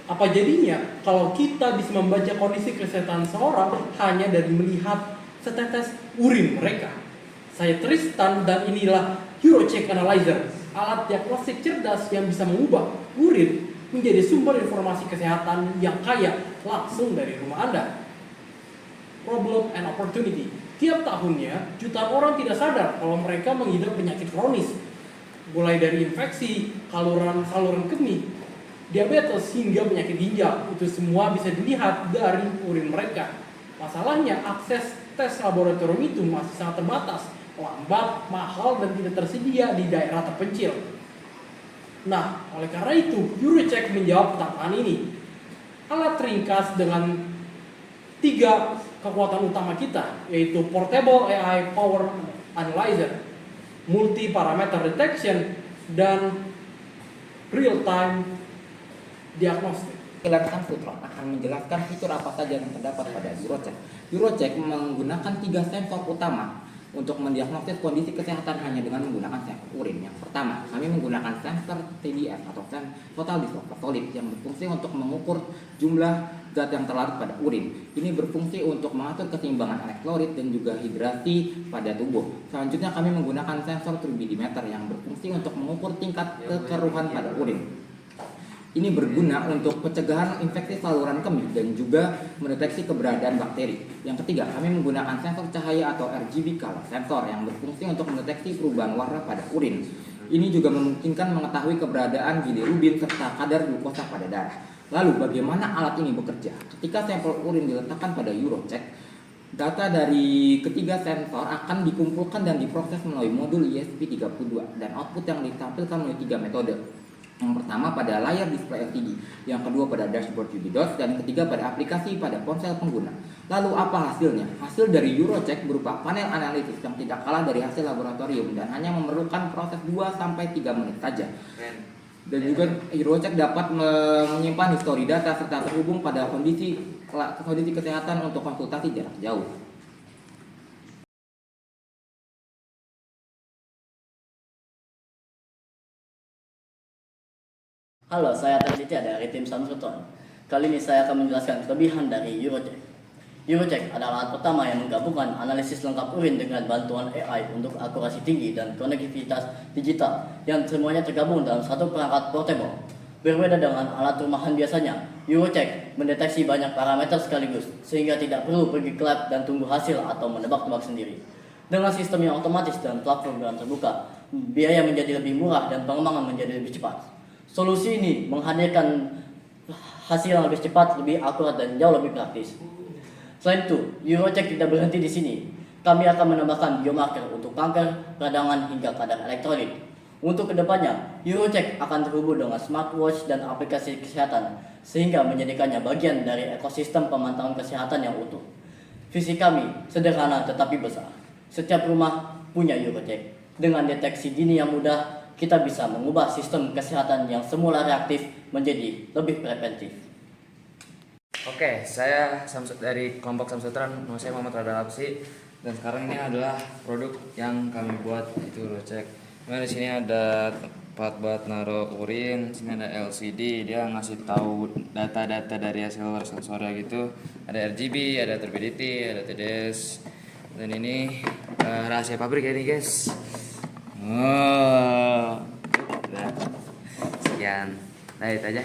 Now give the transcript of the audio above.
Apa jadinya kalau kita bisa membaca kondisi kesehatan seorang hanya dari melihat setetes urin mereka? Saya Tristan dan inilah Eurocheck Analyzer, alat diagnostik cerdas yang bisa mengubah urin menjadi sumber informasi kesehatan yang kaya langsung dari rumah Anda. Problem and opportunity. Tiap tahunnya, jutaan orang tidak sadar kalau mereka mengidap penyakit kronis, mulai dari infeksi, saluran kemih, diabetes hingga penyakit ginjal. Itu semua bisa dilihat dari urin mereka. Masalahnya, akses tes laboratorium itu masih sangat terbatas, lambat, mahal, dan tidak tersedia di daerah terpencil. Nah, oleh karena itu, Eurocheck menjawab tantangan ini. Alat ringkas dengan 3 kekuatan utama kita, yaitu Portable AI Power Analyzer, Multi Parameter Detection, dan Real Time Diagnostic. Penjelasan Sutron akan menjelaskan fitur apa saja yang terdapat pada Eurocheck. Eurocheck menggunakan 3 sensor utama untuk mendiagnosis kondisi kesehatan hanya dengan menggunakan sensor urin. Yang pertama, kami menggunakan sensor TDS atau Total Disorder Solid yang berfungsi untuk mengukur jumlah zat yang terlarut pada urin. Ini berfungsi untuk mengatur keseimbangan elektrolit dan juga hidrasi pada tubuh. Selanjutnya kami menggunakan sensor turbidimeter yang berfungsi untuk mengukur tingkat kekeruhan pada urin. Ini berguna untuk pencegahan infeksi saluran kemih dan juga mendeteksi keberadaan bakteri. Yang ketiga, kami menggunakan sensor cahaya atau RGB color sensor yang berfungsi untuk mendeteksi perubahan warna pada urin. Ini juga memungkinkan mengetahui keberadaan bilirubin serta kadar glukosa pada darah. Lalu, bagaimana alat ini bekerja? Ketika sampel urin diletakkan pada Eurocheck, data dari ketiga sensor akan dikumpulkan dan diproses melalui modul ESP32 dan output yang ditampilkan melalui 3 metode. Yang pertama pada layar display LCD, yang kedua pada dashboard UV-DOS, dan ketiga pada aplikasi pada ponsel pengguna. Lalu apa hasilnya? Hasil dari Eurocheck berupa panel analisis yang tidak kalah dari hasil laboratorium dan hanya memerlukan proses 2-3 menit saja. Dan juga Eurocheck dapat menyimpan histori data serta terhubung pada kondisi kesehatan untuk konsultasi jarak jauh. Halo, saya Terjiti dari tim Samsung. Kali ini saya akan menjelaskan kelebihan dari Eurocheck. Eurocheck adalah alat pertama yang menggabungkan analisis lengkap urin dengan bantuan AI untuk akurasi tinggi dan konektivitas digital yang semuanya tergabung dalam satu perangkat portable. Berbeda dengan alat rumahan biasanya, Eurocheck mendeteksi banyak parameter sekaligus sehingga tidak perlu pergi ke lab dan tunggu hasil atau menebak-nebak sendiri. Dengan sistem yang otomatis dan platform yang terbuka, biaya menjadi lebih murah dan pengembangan menjadi lebih cepat. Solusi ini menghadirkan hasil yang lebih cepat, lebih akurat, dan jauh lebih praktis. Selain itu, Eurocheck tidak berhenti di sini. Kami akan menambahkan biomarker untuk kanker, peradangan, hingga kadar elektrolit. Untuk kedepannya, Eurocheck akan terhubung dengan smartwatch dan aplikasi kesehatan, sehingga menjadikannya bagian dari ekosistem pemantauan kesehatan yang utuh. Visi kami sederhana tetapi besar. Setiap rumah punya Eurocheck. Dengan deteksi dini yang mudah, kita bisa mengubah sistem kesehatan yang semula reaktif menjadi lebih preventif. Oke, saya dari kelompok Samsutran, nama saya Muhammad Radha Lapsi, dan sekarang ini adalah produk yang kami buat, itu Eurocheck. Di sini ada tempat buat naruh urin, sini ada LCD, dia ngasih tahu data-data dari hasil sensornya gitu. Ada RGB, ada turbidity, ada TDS, dan ini rahasia pabrik ya nih guys. Oh, sekian. Nah, itu aja.